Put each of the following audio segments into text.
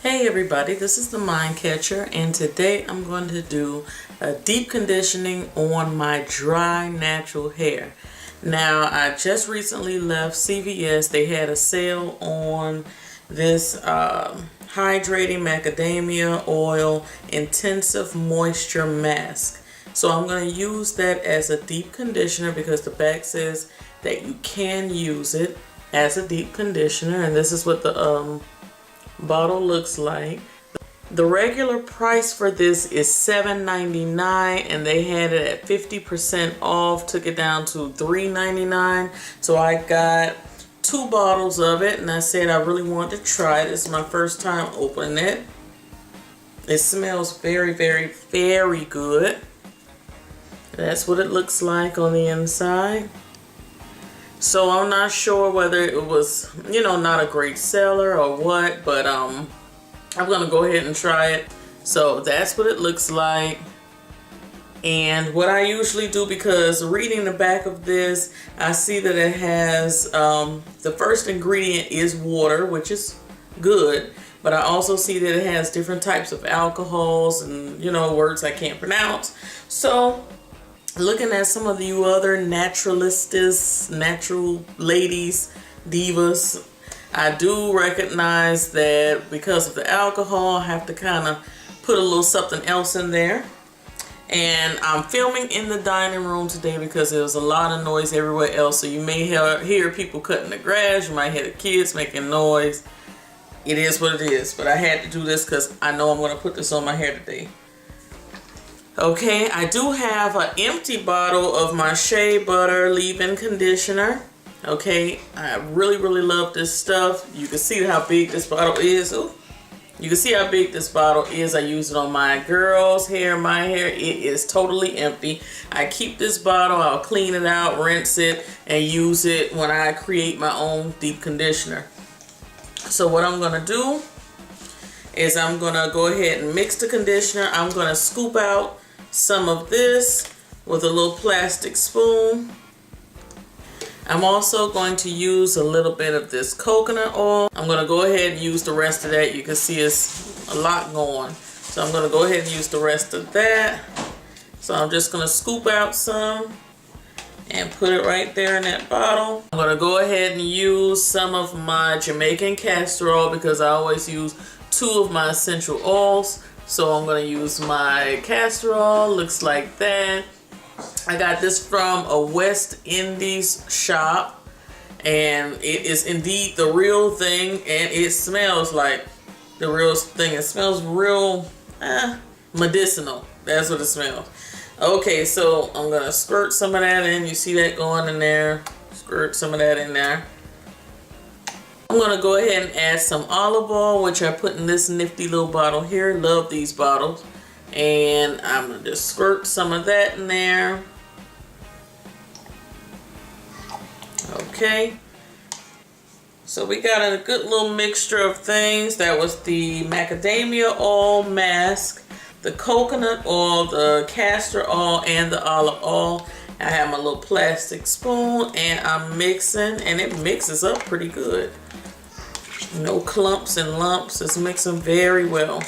Hey everybody, this is the Mind Catcher, and today I'm going to do a deep conditioning on my dry natural hair. Now, I just recently left CVS. They had a sale on this Hydrating Macadamia Oil Intensive Moisture Mask. So I'm going to use that as a deep conditioner because the back says that you can use it as a deep conditioner, and this is what the bottle looks like. The regular price for this is $7.99, and they had it at 50% off, took it down to $3.99. So I got 2 bottles of it, and I said I really wanted to try it. This is my first time opening it. It smells very, very, very good. That's what it looks like on the inside. So I'm not sure whether it was, not a great seller or what, but I'm gonna go ahead and try it. So that's what it looks like. And what I usually do, because reading the back of this, I see that it has the first ingredient is water, which is good, but I also see that it has different types of alcohols and words I can't pronounce. So looking at some of you other naturalistas, natural ladies, divas, I do recognize that because of the alcohol, I have to kind of put a little something else in there. And I'm filming in the dining room today because there's a lot of noise everywhere else. So you may hear people cutting the grass, you might hear the kids making noise. It is what it is, but I had to do this because I know I'm going to put this on my hair today. Okay, I do have an empty bottle of my Shea Butter leave-in conditioner. Okay, I really, really love this stuff. You can see how big this bottle is. Ooh. You can see how big this bottle is. I use it on my girls' hair, my hair. It is totally empty. I keep this bottle, I'll clean it out, rinse it, and use it when I create my own deep conditioner. So what I'm going to do is I'm going to go ahead and mix the conditioner. I'm going to scoop out some of this with a little plastic spoon. I'm also going to use a little bit of this coconut oil. I'm going to go ahead and use the rest of that. You can see it's a lot going. So I'm going to go ahead and use the rest of that. So I'm just going to scoop out some and put it right there in that bottle. I'm going to go ahead and use some of my Jamaican castor oil because I always use 2 of my essential oils. So I'm going to use my castor oil. Looks like that. I got this from a West Indies shop, and it is indeed the real thing, and it smells like the real thing. It smells real medicinal. That's what it smells. Okay, so I'm going to squirt some of that in. You see that going in there. Squirt some of that in there. I'm going to go ahead and add some olive oil, which I put in this nifty little bottle here. Love these bottles. And I'm going to just squirt some of that in there. Okay. So we got a good little mixture of things. That was the macadamia oil mask, the coconut oil, the castor oil, and the olive oil. I have my little plastic spoon, and I'm mixing, and it mixes up pretty good. No clumps and lumps. It's mixing very well.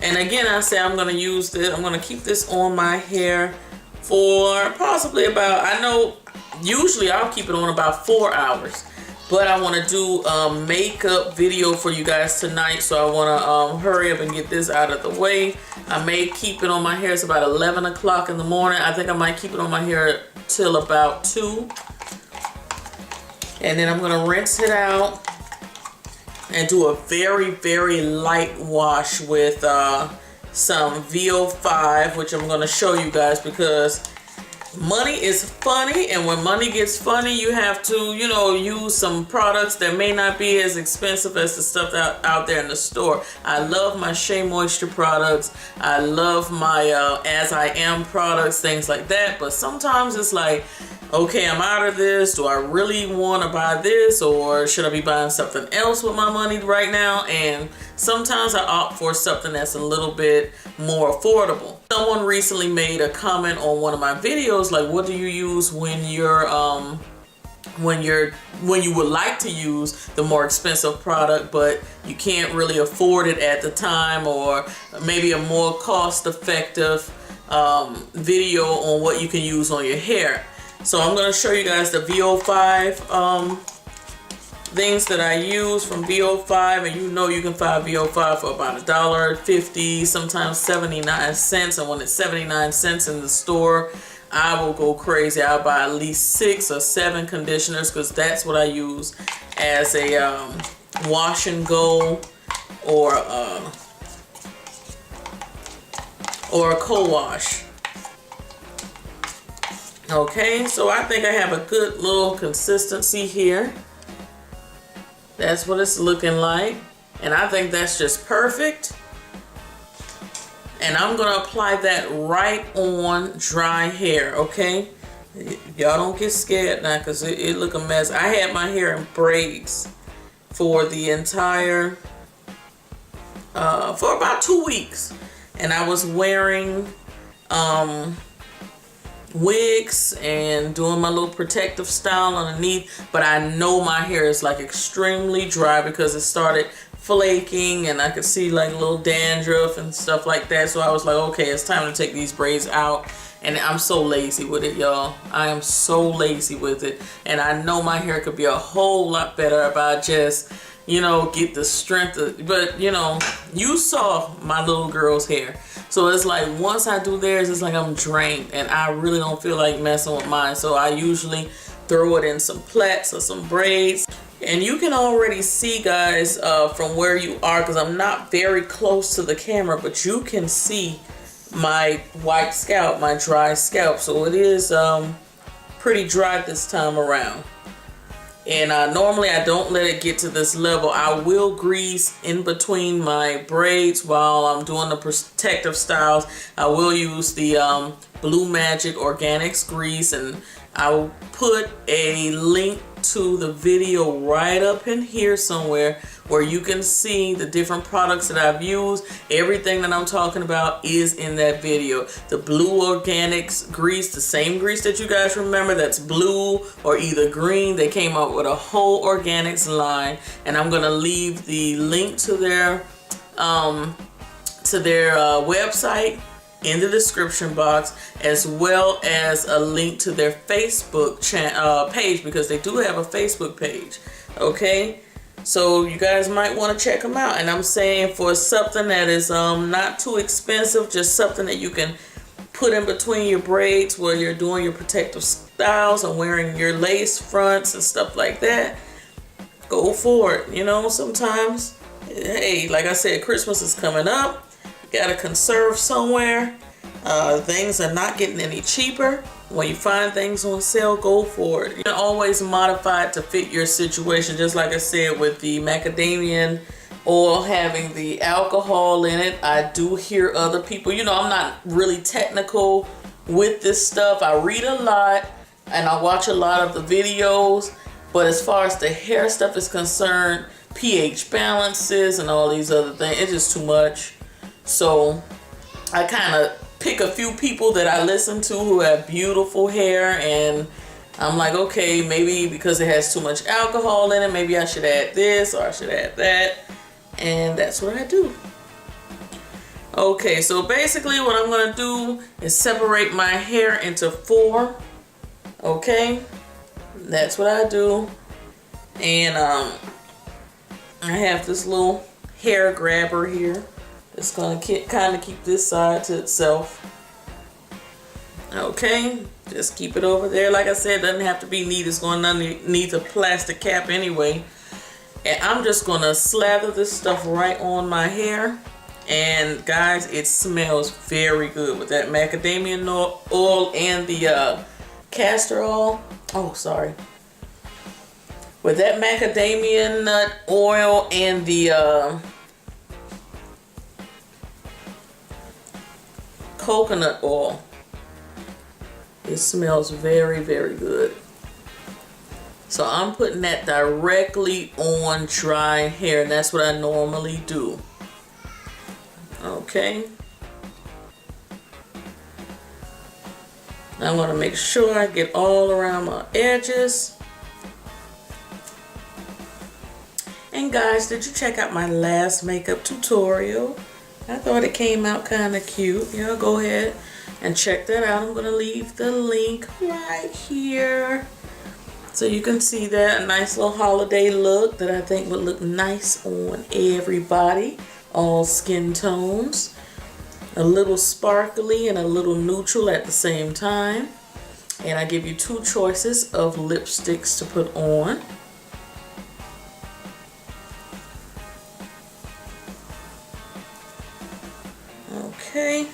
And again, I say I'm going to use this. I'm going to keep this on my hair for possibly about, I know usually I'll keep it on about 4 hours. But I want to do a makeup video for you guys tonight. So I want to hurry up and get this out of the way. I may keep it on my hair. It's about 11 o'clock in the morning. I think I might keep it on my hair till about 2. And then I'm going to rinse it out and do a very, very light wash with some VO5, which I'm going to show you guys because money is funny, and when money gets funny, you have to, use some products that may not be as expensive as the stuff out there in the store. I love my Shea Moisture products. I love my As I Am products, things like that. But sometimes it's like, okay, I'm out of this. Do I really want to buy this, or should I be buying something else with my money right now? And sometimes I opt for something that's a little bit more affordable. Someone recently made a comment on one of my videos like, what do you use when you're when you would like to use the more expensive product, but you can't really afford it at the time, or maybe a more cost-effective video on what you can use on your hair. So I'm going to show you guys the VO5 things that I use from VO5, and you know you can find VO5 for about $1.50, sometimes 79 cents, and when it's 79 cents in the store, I will go crazy. I'll buy at least 6 or 7 conditioners, because that's what I use as a wash and go, or a co-wash. Okay, so I think I have a good little consistency here. That's what it's looking like, and I think that's just perfect. And I'm gonna apply that right on dry hair, okay? Y'all don't get scared now, because it look a mess. I had my hair in braids for the entire, for about 2 weeks. And I was wearing wigs and doing my little protective style underneath, but I know my hair is like extremely dry because it started flaking, and I could see like little dandruff and stuff like that. So I was like, okay, it's time to take these braids out. And I'm so lazy with it, y'all. I am so lazy with it, and I know my hair could be a whole lot better if I just, you know, get the strength of, but you know, you saw my little girl's hair. So it's like once I do theirs, it's like I'm drained, and I really don't feel like messing with mine. So I usually throw it in some plaits or some braids. And you can already see, guys, from where you are, because I'm not very close to the camera, but you can see my white scalp, my dry scalp. So it is pretty dry this time around. And normally I don't let it get to this level. I will grease in between my braids while I'm doing the protective styles. I will use the Blue Magic Organics grease, and I will put a link to the video right up in here somewhere where you can see the different products that I've used. Everything that I'm talking about is in that video. The Blue Organics grease, the same grease that you guys remember that's blue or either green. They came up with a whole organics line, and I'm gonna leave the link to their website in the description box, as well as a link to their Facebook page, because they do have a Facebook page. Okay, so you guys might want to check them out. And I'm saying for something that is not too expensive, just something that you can put in between your braids where you're doing your protective styles and wearing your lace fronts and stuff like that, go for it. You know, sometimes, hey, like I said, Christmas is coming up. Gotta conserve somewhere. Things are not getting any cheaper. When you find things on sale, go for it. You can always modify it to fit your situation, just like I said with the macadamia oil having the alcohol in it. I do hear other people, you know, I'm not really technical with this stuff. I read a lot and I watch a lot of the videos, but as far as the hair stuff is concerned, pH balances and all these other things, it's just too much. So I kind of pick a few people that I listen to who have beautiful hair, and I'm like, okay, maybe because it has too much alcohol in it, maybe I should add this or I should add that, and that's what I do. Okay, so basically what I'm going to do is separate my hair into 4. Okay, that's what I do. And I have this little hair grabber here. It's going to kind of keep this side to itself. Okay, just keep it over there. Like I said, it doesn't have to be neat. It's going to need a plastic cap anyway. And I'm just going to slather this stuff right on my hair. And guys, it smells very good with that macadamia oil and the castor oil. Oh, sorry. With that macadamia nut oil and the coconut oil, it smells very, very good. So I'm putting that directly on dry hair, and that's what I normally do. Okay, I'm going to make sure I get all around my edges. And guys, did you check out my last makeup tutorial? I thought it came out kind of cute. You know, go ahead and check that out. I'm going to leave the link right here. So you can see that, a nice little holiday look that I think would look nice on everybody. All skin tones. A little sparkly and a little neutral at the same time. And I give you two choices of lipsticks to put on. Okay.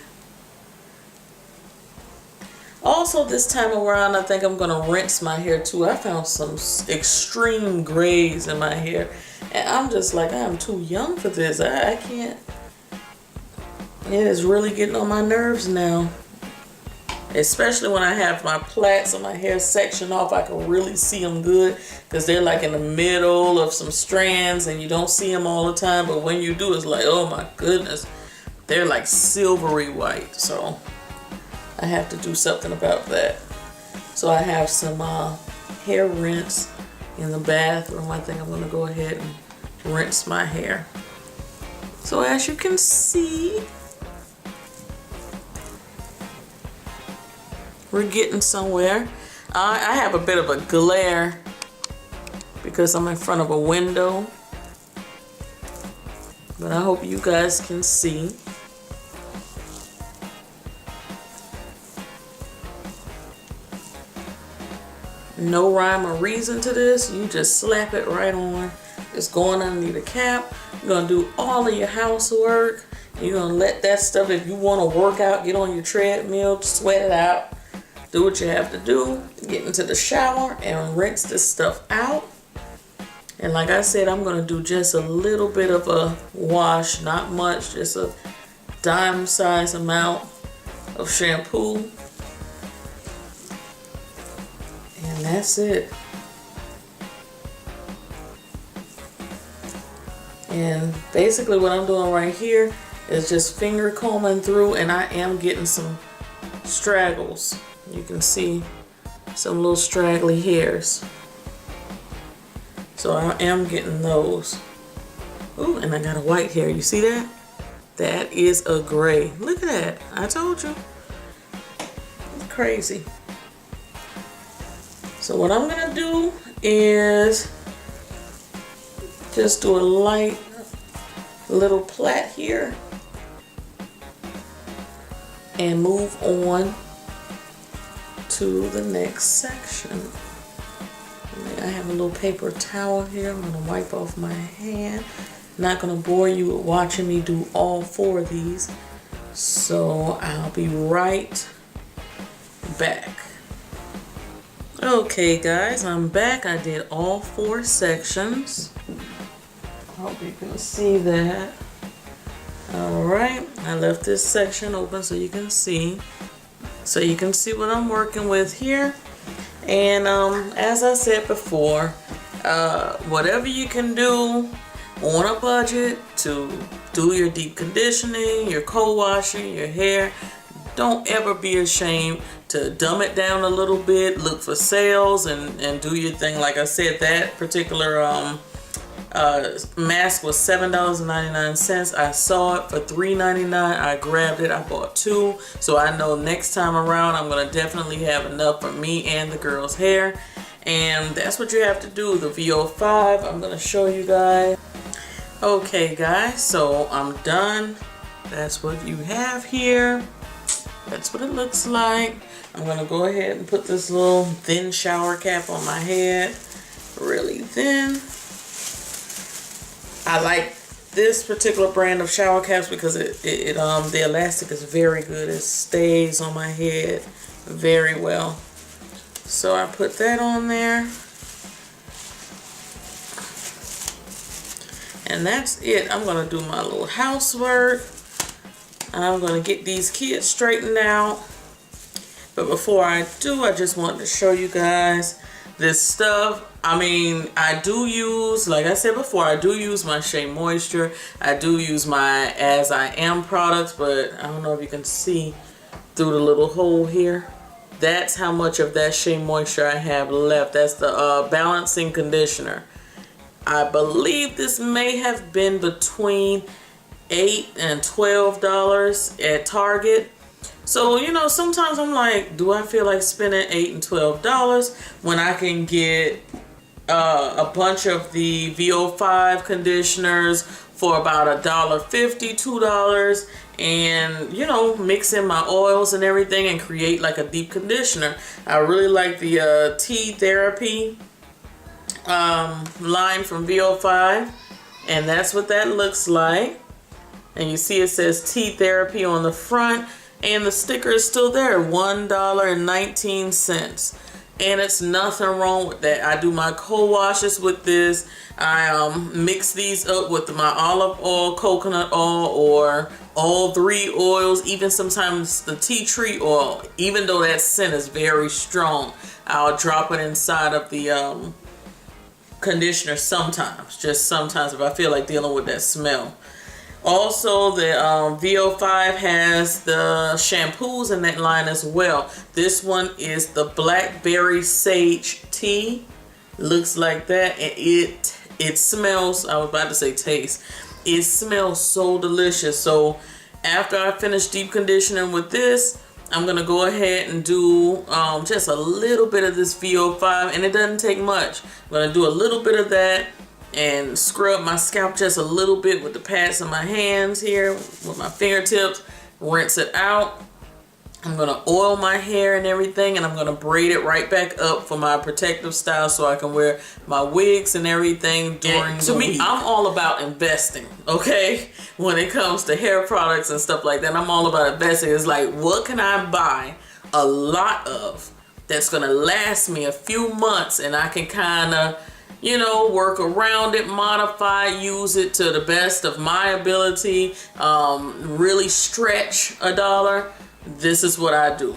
Also this time around, I think I'm going to rinse my hair too. I found some extreme grays in my hair. And I'm just like, I'm too young for this. I can't. It is really getting on my nerves now. Especially when I have my plaits and my hair sectioned off, I can really see them good. Because they're like in the middle of some strands and you don't see them all the time. But when you do, it's like, oh my goodness. They're like silvery white, so I have to do something about that. So I have some hair rinse in the bathroom. I think I'm going to go ahead and rinse my hair. So as you can see, we're getting somewhere. I have a bit of a glare because I'm in front of a window, but I hope you guys can see. No rhyme or reason to this. You just slap it right on. It's going underneath the cap. You're going to do all of your housework. You're going to let that stuff, if you want to work out, get on your treadmill, sweat it out. Do what you have to do. Get into the shower and rinse this stuff out. And like I said, I'm going to do just a little bit of a wash. Not much. Just a dime size amount of shampoo. And that's it. And basically what I'm doing right here is just finger combing through, and I am getting some straggles. You can see some little straggly hairs. So I am getting those. Ooh, and I got a white hair. You see that? That is a gray. Look at that. I told you. It's crazy. So what I'm going to do is just do a light little plait here and move on to the next section. I have a little paper towel here. I'm going to wipe off my hand. Not going to bore you with watching me do all four of these. So I'll be right back. Okay guys, I'm back. I did all four sections. I hope you can see that. Alright, I left this section open so you can see. So you can see what I'm working with here. And as I said before, whatever you can do on a budget to do your deep conditioning, your co-washing, your hair, don't ever be ashamed to dumb it down a little bit, look for sales, and do your thing. Like I said, that particular mask was $7.99. I saw it for $3.99. I grabbed it. I bought two. So I know next time around I'm going to definitely have enough for me and the girl's hair. And that's what you have to do. The VO5, I'm going to show you guys. Okay guys, so I'm done. That's what you have here. That's what it looks like. I'm going to go ahead and put this little thin shower cap on my head. Really thin. I like this particular brand of shower caps because the elastic is very good. It stays on my head very well. So I put that on there. And that's it. I'm going to do my little housework. I'm going to get these kids straightened out. But before I do, I just wanted to show you guys this stuff. I mean, I do use, like I said before, I do use my Shea Moisture. I do use my As I Am products, but I don't know if you can see through the little hole here. That's how much of that Shea Moisture I have left. That's the balancing conditioner. I believe this may have been between $8 and $12 at Target. So, you know, sometimes I'm like, do I feel like spending $8 and $12 when I can get a bunch of the VO5 conditioners for about $1.50, $2, and, you know, mix in my oils and everything and create like a deep conditioner. I really like the Tea Therapy line from VO5, and that's what that looks like. And you see it says Tea Therapy on the front, and the sticker is still there, $1.19. And it's nothing wrong with that. I do my co-washes with this. I mix these up with my olive oil, coconut oil, or all 3 oils, even sometimes the tea tree oil. Even though that scent is very strong, I'll drop it inside of the conditioner sometimes. Just sometimes if I feel like dealing with that smell. Also, the VO5 has the shampoos in that line as well. This one is the Blackberry Sage Tea. Looks like that, and it smells, I was about to say taste. It smells so delicious. So after I finish deep conditioning with this, I'm going to go ahead and do just a little bit of this VO5, and it doesn't take much. I'm going to do a little bit of that and scrub my scalp just a little bit with the pads of my hands here with my fingertips, rinse it out. I'm gonna oil my hair and everything, and I'm gonna braid it right back up for my protective style so I can wear my wigs and everything during the week. I'm all about investing, okay? When it comes to hair products and stuff like that, I'm all about investing. It's like, what can I buy a lot of that's gonna last me a few months, and I can kind of, you know, work around it, modify, use it to the best of my ability, really stretch a dollar. This is what I do.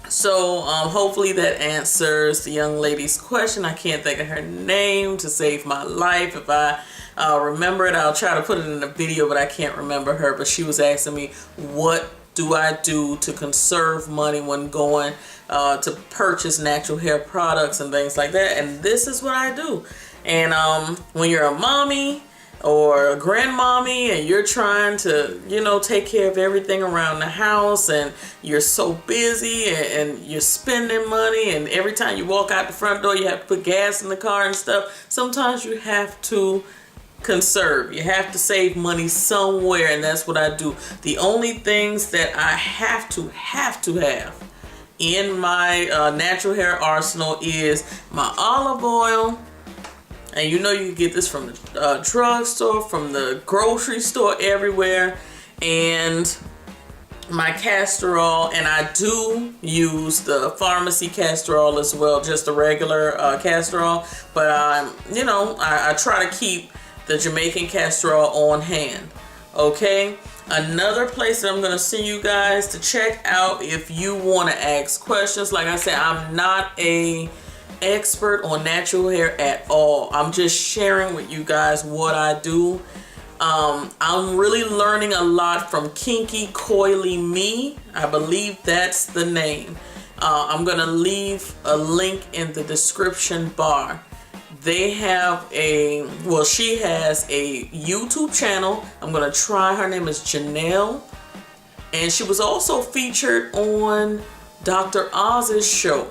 So hopefully that answers the young lady's question. I can't think of her name to save my life. If I remember it, I'll try to put it in the video, but I can't remember her. But she was asking me, what do I do to conserve money when going to purchase natural hair products and things like that? And this is what I do. And when you're a mommy or a grandmommy and you're trying to, you know, take care of everything around the house, and you're so busy and you're spending money, and every time you walk out the front door you have to put gas in the car and stuff, sometimes you have to conserve. You have to save money somewhere, and that's what I do. The only things that I have to have in my natural hair arsenal is my olive oil, and you know you can get this from the drugstore, from the grocery store, everywhere, and my castor oil. And I do use the pharmacy castor oil as well, just the regular castor oil, but you know, I try to keep the Jamaican castor oil on hand. Okay, another place that I'm going to send you guys to check out if you want to ask questions. Like I said, I'm not a expert on natural hair at all. I'm just sharing with you guys what I do. I'm really learning a lot from Kinky Coily Me. I believe that's the name. I'm going to leave a link in the description bar. They have she has a YouTube channel. I'm going to try. Her name is Janelle. And she was also featured on Dr. Oz's show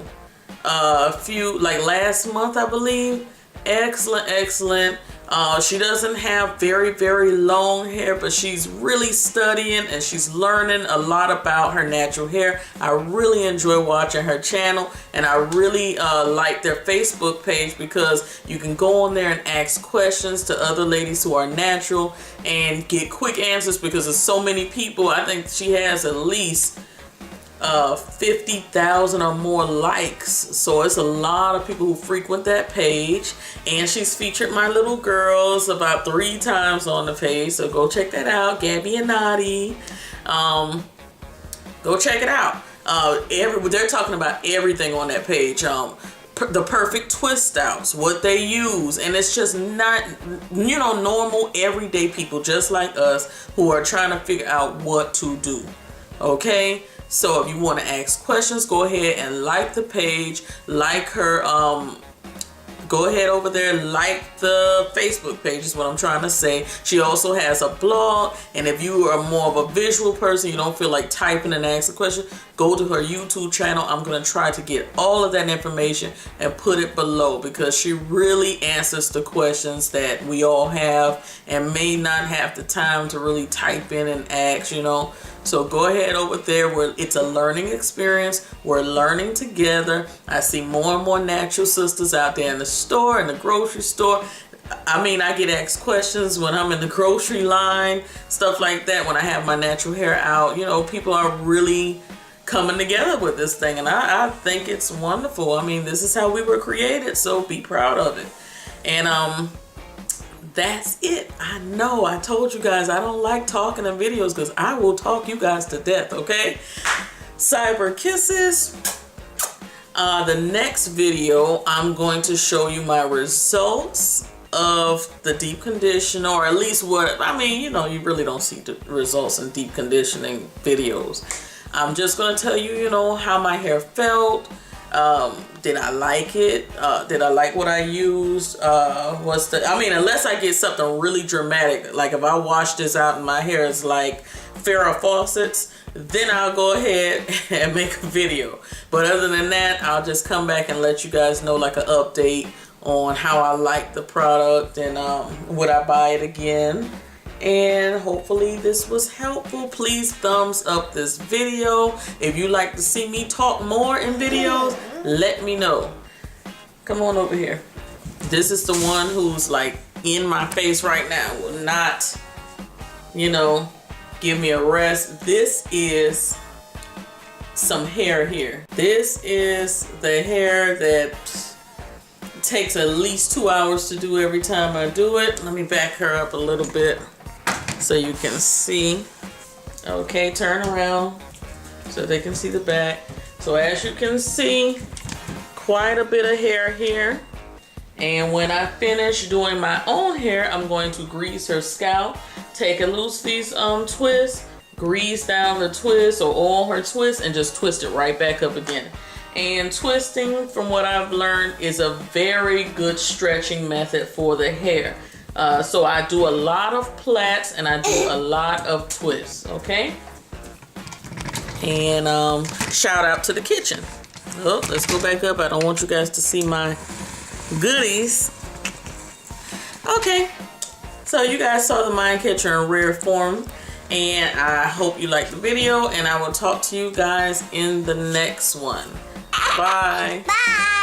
last month, I believe. Excellent. She doesn't have very long hair, but she's really studying and she's learning a lot about her natural hair. I really enjoy watching her channel, and I really like their Facebook page because you can go on there and ask questions to other ladies who are natural and get quick answers, because there's so many people. I think she has at least 50,000 or more likes, so it's a lot of people who frequent that page. And she's featured my little girls about 3 times on the page, so go check that out. Gabby and Knotty, go check it out. They're talking about everything on that page. The perfect twist outs, what they use, and it's just not, you know, normal everyday people just like us who are trying to figure out what to do. Okay, so if you want to ask questions, go ahead and like the page, like her, Go ahead over there, like the Facebook page is what I'm trying to say. She also has a blog, and if you are more of a visual person, you don't feel like typing and asking a question, go to her YouTube channel. I'm going to try to get all of that information and put it below, because she really answers the questions that we all have and may not have the time to really type in and ask, you know. So go ahead over there, where it's a learning experience. We're learning together. I see more and more natural sisters out there in the store, in the grocery store. I mean, I get asked questions when I'm in the grocery line, stuff like that, when I have my natural hair out. You know, people are really coming together with this thing, and I think it's wonderful. I mean, this is how we were created, so be proud of it. And that's it. I know I told you guys I don't like talking in videos, because I will talk you guys to death, okay? Cyber kisses. The next video, I'm going to show you my results of the deep conditioner, or at least what, I mean, you know, you really don't see the results in deep conditioning videos. I'm just going to tell you, you know, how my hair felt. Did I like it? Did I like what I used? I mean, unless I get something really dramatic, like if I wash this out and my hair is like Farrah Fawcett's, then I'll go ahead and make a video. But other than that, I'll just come back and let you guys know, like, an update on how I like the product, and would I buy it again. And hopefully this was helpful. Please thumbs up this video. If you like to see me talk more in videos, let me know. Come on over here. This is the one who's like in my face right now. Will not, you know, give me a rest. This is some hair here. This is the hair that takes at least 2 hours to do every time I do it. Let me back her up a little bit so you can see. Okay, turn around so they can see the back. So as you can see, quite a bit of hair here. And when I finish doing my own hair, I'm going to grease her scalp. Take a loose these twists, grease down the twist or oil her twist, and just twist it right back up again. And twisting, from what I've learned, is a very good stretching method for the hair. So I do a lot of plaits and I do a lot of twists, okay? And shout out to the kitchen. Oh, let's go back up. I don't want you guys to see my goodies. Okay, so you guys saw the mind catcher in rare form, and I hope you liked the video, and I will talk to you guys in the next one. Bye. Bye.